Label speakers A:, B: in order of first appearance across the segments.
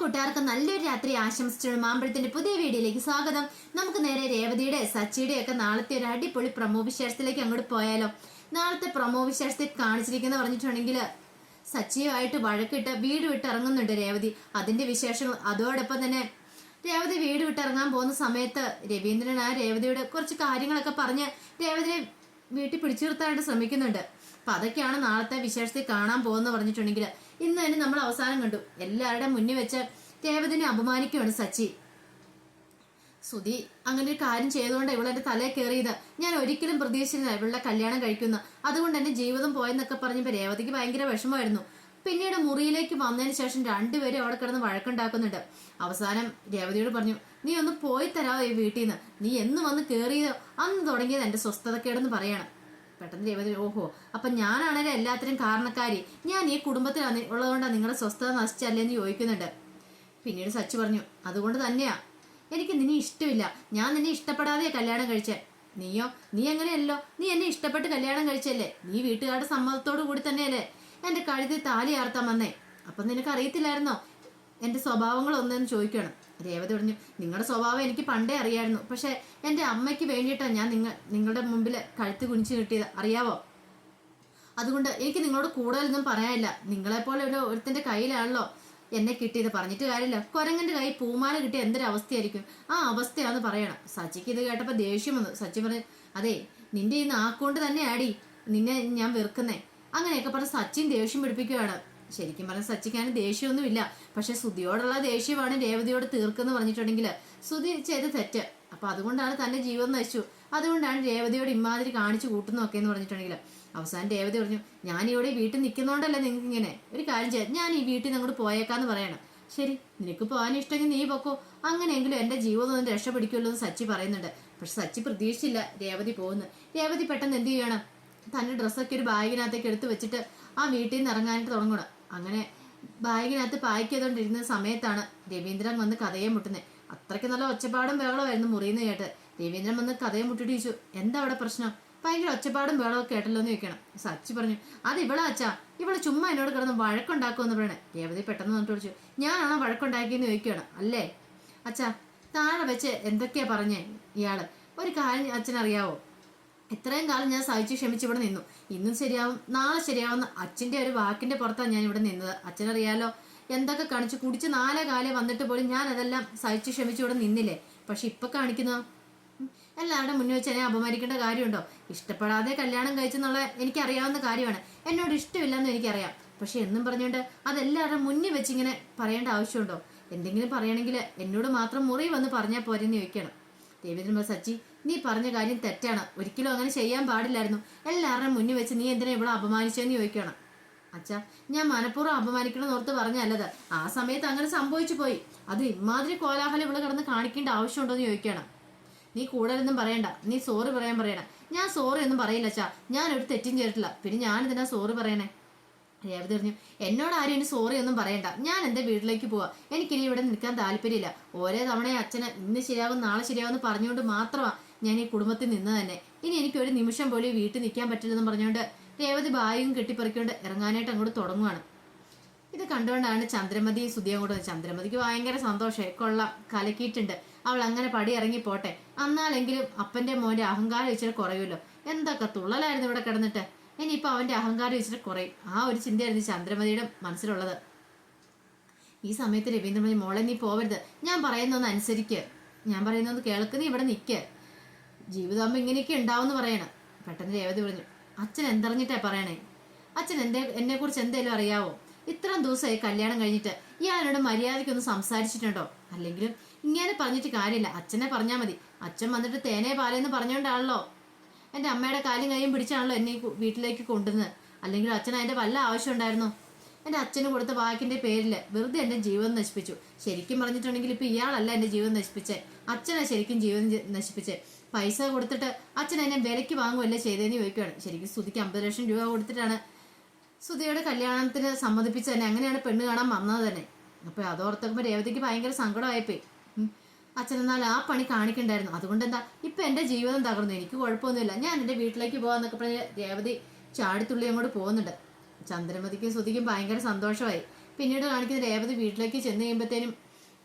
A: കൂട്ടുകാർക്ക് നല്ലൊരു രാത്രി ആശംസിച്ചുള്ള മാമ്പഴത്തിന്റെ പുതിയ വീഡിയോയിലേക്ക് സ്വാഗതം. നമുക്ക് നേരെ രേവതിയുടെ സച്ചിയുടെ ഒക്കെ നാളത്തെ ഒരു അടിപൊളി പ്രമോ വിശേഷത്തിലേക്ക് അങ്ങോട്ട് പോയാലോ. നാളത്തെ പ്രമോ വിശേഷത്തിൽ കാണിച്ചിരിക്കുന്ന പറഞ്ഞിട്ടുണ്ടെങ്കിൽ സച്ചിയുമായിട്ട് വഴക്കിട്ട് വീട് വിട്ടിറങ്ങുന്നുണ്ട് രേവതി. അതിന്റെ വിശേഷങ്ങൾ അതോടൊപ്പം തന്നെ രേവതി വീട് വിട്ടിറങ്ങാൻ പോകുന്ന സമയത്ത് രവീന്ദ്രൻ ആ രേവതിയുടെ കുറച്ച് കാര്യങ്ങളൊക്കെ പറഞ്ഞ് രേവതിയെ വീട്ടിൽ പിടിച്ചു നിർത്താനായിട്ട് ശ്രമിക്കുന്നുണ്ട്. അപ്പൊ അതൊക്കെയാണ് നാളത്തെ വിശേഷത്തിൽ കാണാൻ പോകുന്ന പറഞ്ഞിട്ടുണ്ടെങ്കിൽ ഇന്ന് തന്നെ നമ്മൾ അവസാനം കണ്ടു. എല്ലാവരുടെയും മുന്നിൽ വെച്ച് രേവതിനെ അപമാനിക്കുകയാണ് സച്ചി. സുധി അങ്ങനെ ഒരു കാര്യം ചെയ്തുകൊണ്ട് ഇവളെന്റെ തലയിൽ കയറിയത് ഞാൻ ഒരിക്കലും പ്രതീക്ഷിച്ചില്ല ഇവളുടെ കല്യാണം കഴിക്കുന്ന, അതുകൊണ്ട് എന്റെ ജീവിതം പോയെന്നൊക്കെ പറഞ്ഞപ്പോ രേവതിക്ക് ഭയങ്കര വിഷമമായിരുന്നു. പിന്നീട് മുറിയിലേക്ക് വന്നതിന് ശേഷം രണ്ടുപേരും അവിടെ കിടന്ന് വഴക്കുണ്ടാക്കുന്നുണ്ട്. അവസാനം രേവതിയോട് പറഞ്ഞു, നീ ഒന്ന് പോയി തരാമോ ഈ വീട്ടിൽ നിന്ന്, നീ എന്ന് വന്ന് കയറിയതോ അന്ന് തുടങ്ങിയത് എന്റെ സ്വസ്ഥതക്കേടെന്ന് പറയണം. പെട്ടെന്ന് രേവതി, ഓഹോ അപ്പൊ ഞാനാണല്ലോ എല്ലാത്തിനും കാരണക്കാരി, ഞാൻ ഈ കുടുംബത്തിലാണ് ഉള്ളതുകൊണ്ടാണ് നിങ്ങളുടെ സ്വസ്ഥത നശിച്ചല്ലേന്ന് ചോദിക്കുന്നുണ്ട്. പിന്നീട് സച്ചി പറഞ്ഞു, അതുകൊണ്ട് തന്നെയാ എനിക്ക് നിന്നെ ഇഷ്ടമില്ല, ഞാൻ നിന്നെ ഇഷ്ടപ്പെടാതെ കല്യാണം കഴിച്ചേ. നീ അങ്ങനെയല്ലോ, നീ എന്നെ ഇഷ്ടപ്പെട്ട് കല്യാണം കഴിച്ചല്ലേ, നീ വീട്ടുകാരുടെ സമ്മതത്തോടു കൂടി തന്നെയല്ലേ എന്റെ കഴുത്തിൽ താലി ആർത്താൻ വന്നേ. അപ്പൊ നിനക്ക് അറിയത്തില്ലായിരുന്നോ എന്റെ സ്വഭാവങ്ങൾ ഒന്നെന്ന് ചോദിക്കണം. രേവതി പറഞ്ഞു, നിങ്ങളുടെ സ്വഭാവം എനിക്ക് പണ്ടേ അറിയായിരുന്നു, പക്ഷെ എന്റെ അമ്മയ്ക്ക് വേണ്ടിയിട്ടാണ് ഞാൻ നിങ്ങളുടെ മുമ്പിൽ കഴുത്ത് കുനിച്ചു കിട്ടിയത്, അറിയാവോ. അതുകൊണ്ട് എനിക്ക് നിങ്ങളോട് കൂടുതലൊന്നും പറയാനില്ല. നിങ്ങളെപ്പോലെ ഒരുത്തിന്റെ കയ്യിലാണല്ലോ എന്നെ കിട്ടിയത്, പറഞ്ഞിട്ട് കാര്യമില്ല. കുരങ്ങന്റെ കൈ പൂമാല കിട്ടിയ എന്തൊരവസ്ഥയായിരിക്കും, ആ അവസ്ഥയാന്ന് പറയണം. സച്ചിക്ക് ഇത് കേട്ടപ്പോ ദേഷ്യം വന്നു. സച്ചി പറഞ്ഞു, അതെ നിന്റെ ഈ നാക്കൊണ്ട് തന്നെ ആടി നിന്നെ ഞാൻ വെറുക്കുന്നേ. അങ്ങനെയൊക്കെ പറഞ്ഞ് സച്ചിൻ ദേഷ്യം പിടിപ്പിക്കുകയാണ്. ശരിക്കും പറഞ്ഞ സച്ചിക്കാണ് ദേഷ്യമൊന്നുമില്ല, പക്ഷെ സുധിയോടുള്ള ദേഷ്യമാണ് രേവതിയോട് തീർക്കെന്ന് പറഞ്ഞിട്ടുണ്ടെങ്കിൽ സുധി ചെയ്ത് തെറ്റ്. അപ്പൊ അതുകൊണ്ടാണ് തന്റെ ജീവൻ നശിച്ചു, അതുകൊണ്ടാണ് രേവതിയോട് ഇമാതിരി കാണിച്ചു കൂട്ടുന്നൊക്കെ എന്ന് പറഞ്ഞിട്ടുണ്ടെങ്കിൽ അവസാനം രേവതി പറഞ്ഞു, ഞാൻ ഇവിടെ വീട്ടിൽ നിൽക്കുന്നോണ്ടല്ലേ നിങ്ങൾക്ക് ഇങ്ങനെ ഒരു കാര്യം ചെയ്യാം, ഞാൻ ഈ വീട്ടിൽ നിന്ന് അങ്ങോട്ട് പോയേക്കാന്ന് പറയണം. ശരി, നിനക്ക് പോകാൻ ഇഷ്ടമെങ്കിൽ നീ പൊക്കോ, അങ്ങനെയെങ്കിലും എന്റെ ജീവിതം ഒന്ന് രക്ഷപ്പെടിക്കുമല്ലോ എന്ന് സച്ചി പറയുന്നുണ്ട്. പക്ഷെ സച്ചി പ്രതീക്ഷിച്ചില്ല രേവതി പോകുന്നു. രേവതി പെട്ടെന്ന് എന്ത് ചെയ്യണം, തന്റെ ഡ്രസ്സൊക്കെ ഒരു ബാഗിനകത്തേക്ക് എടുത്ത് വെച്ചിട്ട് ആ വീട്ടിൽ നിന്ന് ഇറങ്ങാനായിട്ട് തുടങ്ങണം. അങ്ങനെ ബാഗിനകത്ത് പാക്ക് ചെയ്തോണ്ടിരുന്ന സമയത്താണ് രവീന്ദ്രൻ വന്ന് കഥയെ മുട്ടുന്നത്. അത്രയ്ക്ക് നല്ല ഒച്ചപ്പാടും ബഹളമായിരുന്നു മുറിയുന്ന കേട്ട്. രവീന്ദ്രൻ വന്ന് കഥയെ മുട്ടിട്ട് ചോദിച്ചു, എന്താ അവിടെ പ്രശ്നം, ഭയങ്കര ഒച്ചപ്പാടും ബഹളമൊക്കെ കേട്ടല്ലോ എന്ന് ചോദിക്കണം. സച്ചി പറഞ്ഞു, അത് ഇവളാ അച്ഛാ, ഇവള് ചുമ്മാ എന്നോട് കിടന്ന് വഴക്കുണ്ടാക്കുമെന്ന് പറയണേ. രേവതി പെട്ടെന്ന് വന്നിട്ട് ചോദിച്ചു, ഞാനാണോ വഴക്കുണ്ടാക്കിയെന്ന് ചോദിക്കുകയാണ്. അല്ലേ അച്ഛാ, താഴെ വെച്ച് എന്തൊക്കെയാ പറഞ്ഞേ ഇയാള്, ഒരു കാര്യം അച്ഛനറിയാവോ, ഇത്രയും കാലം ഞാൻ സഹിച്ചു ക്ഷമിച്ച് ഇവിടെ നിന്നു, ഇന്നും ശരിയാവും നാളെ ശരിയാവുന്ന അച്ഛൻ്റെ ഒരു വാക്കിന്റെ പുറത്താണ് ഞാൻ ഇവിടെ നിന്നത്. അച്ഛനറിയാലോ എന്തൊക്കെ കാണിച്ചു, കുടിച്ച് 4 കാലം വന്നിട്ട് പോലും ഞാൻ അതെല്ലാം സഹിച്ചു ക്ഷമിച്ച് ഇവിടെ നിന്നില്ലേ. പക്ഷെ ഇപ്പൊ കാണിക്കുന്നോ, എല്ലാവരുടെ മുന്നിൽ വെച്ച് എന്നെ അപമാനിക്കേണ്ട കാര്യമുണ്ടോ. ഇഷ്ടപ്പെടാതെ കല്യാണം കഴിച്ചെന്നുള്ള എനിക്കറിയാവുന്ന കാര്യമാണ്, എന്നോട് ഇഷ്ടമില്ലെന്ന് എനിക്കറിയാം. പക്ഷെ എന്നും പറഞ്ഞുകൊണ്ട് അതെല്ലാവരുടെ മുന്നിൽ വെച്ച് ഇങ്ങനെ പറയേണ്ട ആവശ്യമുണ്ടോ. എന്തെങ്കിലും പറയണമെങ്കിൽ എന്നോട് മാത്രം മുറി വന്ന് പറഞ്ഞാൽ പോരെന്ന് ചോദിക്കണം. രവീന്ദ്രൻ, സച്ചി നീ പറഞ്ഞ കാര്യം തെറ്റാണ്, ഒരിക്കലും അങ്ങനെ ചെയ്യാൻ പാടില്ലായിരുന്നു, എല്ലാവരുടെയും മുന്നിൽ വെച്ച് നീ എന്തിനാ ഇവിടെ അപമാനിച്ചതെന്ന് ചോദിക്കണം. അച്ഛാ, ഞാൻ മനഃപൂർവ്വം അപമാനിക്കണം ഓർത്ത് പറഞ്ഞല്ലത്, ആ സമയത്ത് അങ്ങനെ സംഭവിച്ചു പോയി, അത് ഇമാതിരി കോലാഹലം ഇവിടെ കിടന്ന് കാണിക്കേണ്ട ആവശ്യമുണ്ടോ എന്ന് ചോദിക്കണം. നീ കൂടുതലൊന്നും പറയണ്ട, നീ സോറി പറയണം. ഞാൻ സോറി ഒന്നും പറയില്ല അച്ഛാ, ഞാനൊരു തെറ്റും ചെയ്തിട്ടില്ല, പിന്നെ ഞാനിതിനാ സോറി പറയണേ. രേവതി പറഞ്ഞു, എന്നോട് ആരും ഇനി സോറി ഒന്നും പറയണ്ട, ഞാൻ എന്റെ വീട്ടിലേക്ക് പോവാ, എനിക്കിനി ഇവിടെ നിൽക്കാൻ താല്പര്യമില്ല. ഓരോ തവണയും അച്ഛന് ഇന്ന് ശരിയാവും നാളെ ശരിയാവും പറഞ്ഞുകൊണ്ട് മാത്രമാണ് ഞാൻ ഈ കുടുംബത്തിൽ നിന്ന് തന്നെ, ഇനി എനിക്ക് ഒരു നിമിഷം പോലും വീട്ടിൽ നിൽക്കാൻ പറ്റില്ലെന്ന് പറഞ്ഞുകൊണ്ട് രേവതി ബായും കെട്ടിപ്പറിക്കൊണ്ട് ഇറങ്ങാനായിട്ട് അങ്ങോട്ട് തുടങ്ങുവാണ്. ഇത് കണ്ടുകൊണ്ടാണ് ചന്ദ്രമതി സുധി അങ്ങോട്ട്. ചന്ദ്രമതിക്ക് ഭയങ്കര സന്തോഷമായി, കൊള്ള കലക്കിയിട്ടുണ്ട്, അവൾ അങ്ങനെ പടി ഇറങ്ങി പോട്ടെ, എന്നാലെങ്കിലും അപ്പന്റെ മോന്റെ അഹങ്കാരം ഇച്ചിരി കുറയുമല്ലോ. എന്തൊക്കെ തുള്ളലായിരുന്നു ഇവിടെ കിടന്നിട്ട്, ഇനിയിപ്പോൾ അവന്റെ അഹങ്കാരം ഇച്ചിരി കുറയും, ആ ഒരു ചിന്തയായിരുന്നു ചന്ദ്രമതിയുടെ മനസ്സിലുള്ളത്. ഈ സമയത്ത് രവീന്ദ്രൻ പറഞ്ഞു, മോളെ നീ പോവരുത്, ഞാൻ പറയുന്നൊന്ന് അനുസരിക്ക്, ഞാൻ പറയുന്നത് കേൾക്ക്, നീ ഇവിടെ നിൽക്ക്, ജീവിതമാകുമ്പോൾ ഇങ്ങനെയൊക്കെ ഉണ്ടാവും പറയണം. പെട്ടെന്ന് രേവതി പറഞ്ഞു, അച്ഛൻ എന്തറിഞ്ഞിട്ടാ പറയണേ, അച്ഛൻ എന്നെ കുറിച്ച് എന്തേലും അറിയാവോ, ഇത്രയും ദിവസമായി കല്യാണം കഴിഞ്ഞിട്ട് ഇയാളോട് മര്യാദയ്ക്കൊന്ന് സംസാരിച്ചിട്ടുണ്ടോ. അല്ലെങ്കിലും ഇങ്ങനെ പറഞ്ഞിട്ട് കാര്യമില്ല, അച്ഛനെ പറഞ്ഞാൽ മതി. അച്ഛൻ വന്നിട്ട് തേനേ പാലെന്ന് പറഞ്ഞുകൊണ്ടാണല്ലോ എൻ്റെ അമ്മയുടെ കാലും കൈയും പിടിച്ചാണല്ലോ എന്നെ വീട്ടിലേക്ക് കൊണ്ടുവന്നത്, അല്ലെങ്കിൽ അച്ഛൻ അതിൻ്റെ വല്ല ആവശ്യം ഉണ്ടായിരുന്നോ. എൻ്റെ അച്ഛന് കൊടുത്ത വാക്കിന്റെ പേരിൽ വെറുതെ എൻ്റെ ജീവൻ നശിപ്പിച്ചു. ശരിക്കും പറഞ്ഞിട്ടുണ്ടെങ്കിൽ ഇപ്പൊ ഇയാളല്ല എൻ്റെ ജീവൻ നശിപ്പിച്ചേ, അച്ഛനെ ശരിക്കും ജീവൻ നശിപ്പിച്ചേ. പൈസ കൊടുത്തിട്ട് അച്ഛൻ എന്നെ വിലയ്ക്ക് വാങ്ങുമല്ലേ ചെയ്തതെന്ന് ചോദിക്കുകയാണ്. ശരിക്കും സുധിക്ക് 50 ലക്ഷം രൂപ കൊടുത്തിട്ടാണ് സുധിയുടെ കല്യാണത്തിന് സമ്മതിപ്പിച്ചത് തന്നെ, അങ്ങനെയാണ് പെണ്ണ് കാണാൻ വന്നത് തന്നെ. അപ്പൊ അതോർത്തക്കുമ്പോൾ രേവതിക്ക് ഭയങ്കര സങ്കടമായിപ്പോയി. അച്ഛൻ എന്നാൽ ആ പണി കാണിക്കണ്ടായിരുന്നു, അതുകൊണ്ട് എന്താ ഇപ്പൊ എന്റെ ജീവിതം തകർന്നു, എനിക്ക് കുഴപ്പമൊന്നുമില്ല, ഞാൻ എന്റെ വീട്ടിലേക്ക് പോവാന്നൊക്കെ പറഞ്ഞ് രേവതി ചാടിത്തുള്ളി അങ്ങോട്ട് പോകുന്നുണ്ട്. ചന്ദ്രമതിക്കും സുധിക്കും ഭയങ്കര സന്തോഷമായി. പിന്നീട് കാണിക്കുന്ന രേവതി വീട്ടിലേക്ക് ചെന്ന് കഴിയുമ്പോഴത്തേനും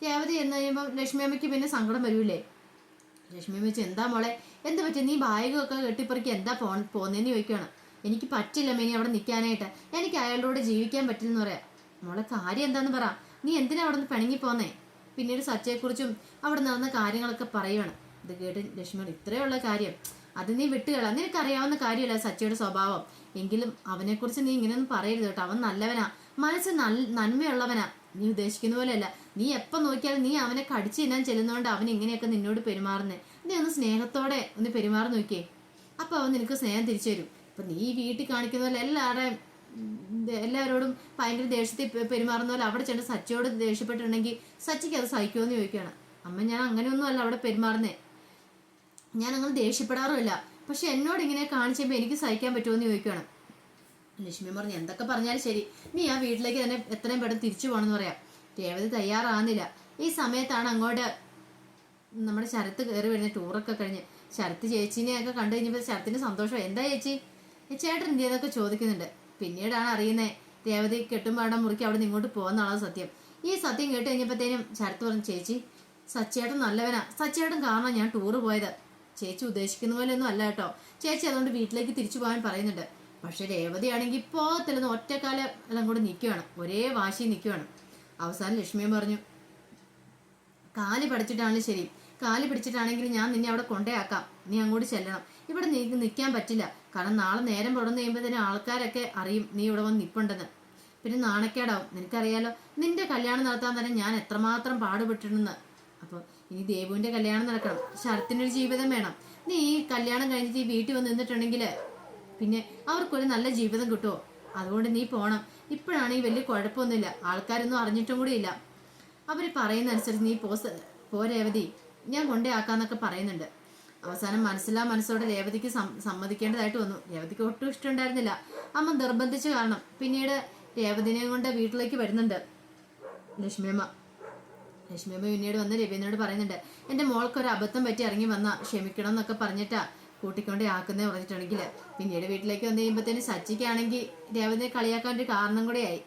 A: രേവതി എന്ന് കഴിയുമ്പോൾ ലക്ഷ്മി അമ്മയ്ക്ക് പിന്നെ സങ്കടം വരൂലേ. ലക്ഷ്മി അമ്മ വെച്ച് എന്താ മോളെ എന്ത് പറ്റി, നീ ബാഗൊക്കെ കെട്ടിപ്പറിക്ക് എന്താ പോന്നേന്ന് ചോദിക്കുകയാണ്. എനിക്ക് പറ്റില്ല മേനി അവിടെ നിൽക്കാനായിട്ട്, എനിക്ക് അയാളുടെ കൂടെ ജീവിക്കാൻ പറ്റില്ലെന്ന് പറയാം. മോളെ കാര്യം എന്താന്ന് പറ, നീ എന്തിനാ അവിടെ നിന്ന് പിണങ്ങി പോന്നേ. പിന്നീട് സച്ചയെക്കുറിച്ചും അവിടെ നടന്ന കാര്യങ്ങളൊക്കെ പറയുവാണ്. ഇത് കേട്ട് ലക്ഷ്മി ഇത്രയുള്ള കാര്യം അത് നീ വിട്ടുകള, നിനക്കറിയാവുന്ന കാര്യമല്ല സച്ചയുടെ സ്വഭാവം. എങ്കിലും അവനെക്കുറിച്ച് നീ ഇങ്ങനെയൊന്നും പറയരുത് കേട്ടോ, അവൻ നല്ലവനാ, മനസ്സ് നന്മയുള്ളവനാ, നീ ഉദ്ദേശിക്കുന്ന പോലെയല്ല. നീ എപ്പം നോക്കിയാലും നീ അവനെ കടിച്ചു തിന്നാൻ ചെല്ലുന്നതുകൊണ്ട് അവൻ ഇങ്ങനെയൊക്കെ നിന്നോട് പെരുമാറുന്നേ. നീ ഒന്ന് സ്നേഹത്തോടെ ഒന്ന് പെരുമാറി നോക്കിയേ, അപ്പൊ അവൻ നിനക്ക് സ്നേഹം തിരിച്ചു തരും. ഇപ്പൊ നീ വീട്ടിൽ കാണിക്കുന്ന പോലെ എല്ലാവരോടും ഭയങ്കര ദേഷ്യത്തിൽ പെരുമാറുന്ന പോലെ അവിടെ ചെന്ന് സച്ചിയോട് ദേഷ്യപ്പെട്ടിട്ടുണ്ടെങ്കിൽ സച്ചിക്ക് അത് സഹിക്കുമെന്ന് ചോദിക്കുകയാണ്. അമ്മ ഞാൻ അങ്ങനെയൊന്നും അല്ല അവിടെ പെരുമാറുന്നേ, ഞാൻ അങ്ങനെ ദേഷ്യപ്പെടാറുമില്ല, പക്ഷെ എന്നോട് ഇങ്ങനെ കാണിച്ചപ്പോൾ എനിക്ക് സഹിക്കാൻ പറ്റുമെന്ന് ചോദിക്കുകയാണ്. ലക്ഷ്മി പറഞ്ഞു എന്തൊക്കെ പറഞ്ഞാലും ശരി, നീ ആ വീട്ടിലേക്ക് തന്നെ എത്രയും പെട്ടെന്ന് തിരിച്ചു പോകണമെന്ന് പറയാം. രേവതി തയ്യാറാകുന്നില്ല. ഈ സമയത്താണ് അങ്ങോട്ട് നമ്മുടെ ശരത്ത് കയറി വരുന്ന. ടൂറൊക്കെ കഴിഞ്ഞ് ശരത്ത് ചേച്ചീനെയൊക്കെ കണ്ടു കഴിഞ്ഞപ്പോൾ ശരത്തിന് സന്തോഷം. എന്താ ചേച്ചി ചേട്ടൻ എന്തിയെന്നൊക്കെ ചോദിക്കുന്നുണ്ട്. പിന്നീടാണ് അറിയുന്നത് രേവതി കെട്ടുംപാടം മുറിക്ക് അവിടെ നിന്ന് ഇങ്ങോട്ട് പോകുന്നതാണ് സത്യം. ഈ സത്യം കേട്ട് കഴിഞ്ഞപ്പോഴത്തേനും ശരത്ത് പറഞ്ഞു ചേച്ചി സച്ചേട്ടൻ നല്ലവനാ, സച്ചേട്ടൻ കാരണം ഞാൻ ടൂറ് പോയത്. ചേച്ചി ഉദ്ദേശിക്കുന്ന പോലെ ഒന്നും അല്ല കേട്ടോ. ചേച്ചി അതുകൊണ്ട് വീട്ടിലേക്ക് തിരിച്ചു പോകാൻ പറയുന്നുണ്ട്. പക്ഷെ രേവതി ആണെങ്കിൽ പോകത്തില്ലെന്ന് ഒറ്റക്കാലം എല്ലാം കൂടെ നിൽക്കുകയാണ്, ഒരേ വാശി നിൽക്കുകയാണ്. അവസാനം ലക്ഷ്മിയും പറഞ്ഞു കാലി പഠിച്ചിട്ടാണെങ്കിലും ശരി, കാലി പിടിച്ചിട്ടാണെങ്കിലും ഞാൻ നിന്നെ അവിടെ കൊണ്ടേയാക്കാം, നീ അങ്ങോട്ട് ചെല്ലണം. ഇവിടെ നീ നിൽക്കാൻ പറ്റില്ല, കാരണം നാളെ നേരം പുറന്നു കഴിയുമ്പോൾ തന്നെ ആൾക്കാരൊക്കെ അറിയും നീ ഇവിടെ വന്ന് നിൽപ്പുണ്ടെന്ന്. പിന്നെ നാണക്കേടാവും. നിനക്കറിയാലോ നിന്റെ കല്യാണം നടത്താൻ തന്നെ ഞാൻ എത്രമാത്രം പാടുപെട്ടിട്ടുണ്ടെന്ന്. അപ്പോൾ ഇനി ദേവുവിന്റെ കല്യാണം നടക്കണം, ശരത്തിനൊരു ജീവിതം വേണം. നീ ഈ കല്യാണം കഴിഞ്ഞിട്ട് ഈ വീട്ടിൽ വന്ന് നിന്നിട്ടുണ്ടെങ്കിൽ പിന്നെ അവർക്കൊരു നല്ല ജീവിതം കിട്ടുമോ? അതുകൊണ്ട് നീ പോണം. ഇപ്പോഴാണെങ്കിൽ വലിയ കുഴപ്പമൊന്നുമില്ല, ആൾക്കാരൊന്നും അറിഞ്ഞിട്ടും കൂടി ഇല്ല. അവർ പറയുന്ന അനുസരിച്ച് നീ പോ രേവതി, ഞാൻ കൊണ്ടേ ആക്കാന്നൊക്കെ പറയുന്നുണ്ട്. അവസാനം മനസ്സോടെ രേവതിക്ക് സമ്മതിക്കേണ്ടതായിട്ട് വന്നു. രേവതിക്ക് ഒട്ടും ഇഷ്ടമുണ്ടായിരുന്നില്ല, അമ്മ നിർബന്ധിച്ചു കാരണം. പിന്നീട് രേവതിനെ കൊണ്ട് വീട്ടിലേക്ക് വരുന്നുണ്ട് ലക്ഷ്മിയമ്മ. ലക്ഷ്മിയമ്മ പിന്നീട് വന്ന് രവീന്ദ്രനോട് പറയുന്നുണ്ട് എൻ്റെ മോൾക്കൊരു അബദ്ധം പറ്റി ഇറങ്ങി വന്നാ ക്ഷമിക്കണം എന്നൊക്കെ പറഞ്ഞിട്ടാ കൂട്ടിക്കൊണ്ടേ ആക്കുന്നേ പറഞ്ഞിട്ടുണ്ടെങ്കിൽ. പിന്നീട് വീട്ടിലേക്ക് വന്നു കഴിയുമ്പോഴത്തേന് സച്ചിക്കാണെങ്കിൽ രേവതിനെ കളിയാക്കാൻ ഒരു കാരണം കൂടെ ആയി.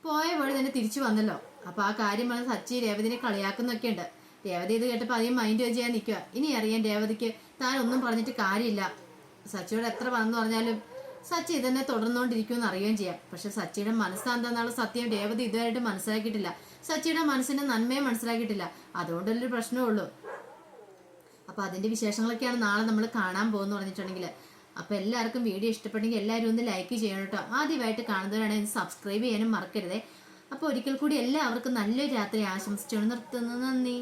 A: പോയ വഴി തന്നെ തിരിച്ചു വന്നല്ലോ. അപ്പൊ ആ കാര്യം പറഞ്ഞ് സച്ചി രേവതിനെ കളിയാക്കുന്നൊക്കെ ഉണ്ട്. രേവതി ഇത് കേട്ടപ്പോൾ അധികം മൈൻഡ് ചെയ്യാൻ നിൽക്കുക. ഇനി അറിയാൻ രേവതിക്ക് താൻ ഒന്നും പറഞ്ഞിട്ട് കാര്യമില്ല. സച്ചിയോട് എത്ര പറഞ്ഞു പറഞ്ഞാലും സച്ചി ഇതന്നെ തുടർന്നുകൊണ്ടിരിക്കുമെന്ന് അറിയുകയും ചെയ്യാം. പക്ഷെ സച്ചിയുടെ മനസ്സെന്താന്നുള്ള സത്യം രേവതി ഇതുവരെയായിട്ട് മനസ്സിലാക്കിയിട്ടില്ല. സച്ചിയുടെ മനസ്സിന്റെ നന്മയെ മനസ്സിലാക്കിയിട്ടില്ല. അതുകൊണ്ടൊരു പ്രശ്നമേ ഉള്ളൂ. അപ്പൊ അതിന്റെ വിശേഷങ്ങളൊക്കെയാണ് നാളെ നമ്മൾ കാണാൻ പോകുന്നു പറഞ്ഞിട്ടുണ്ടെങ്കിൽ. അപ്പൊ എല്ലാവർക്കും വീഡിയോ ഇഷ്ടപ്പെട്ടെങ്കിൽ എല്ലാവരും ഒന്ന് ലൈക്ക് ചെയ്യണം കേട്ടോ. ആദ്യമായിട്ട് കാണുന്നവരാണെങ്കിൽ സബ്സ്ക്രൈബ് ചെയ്യാനും മറക്കരുതേ. അപ്പോൾ ഒരിക്കൽ കൂടി എല്ലാവർക്കും നല്ലൊരു രാത്രി ആശംസിച്ചുകൊണ്ട് നിർത്തുന്നു. നന്ദി.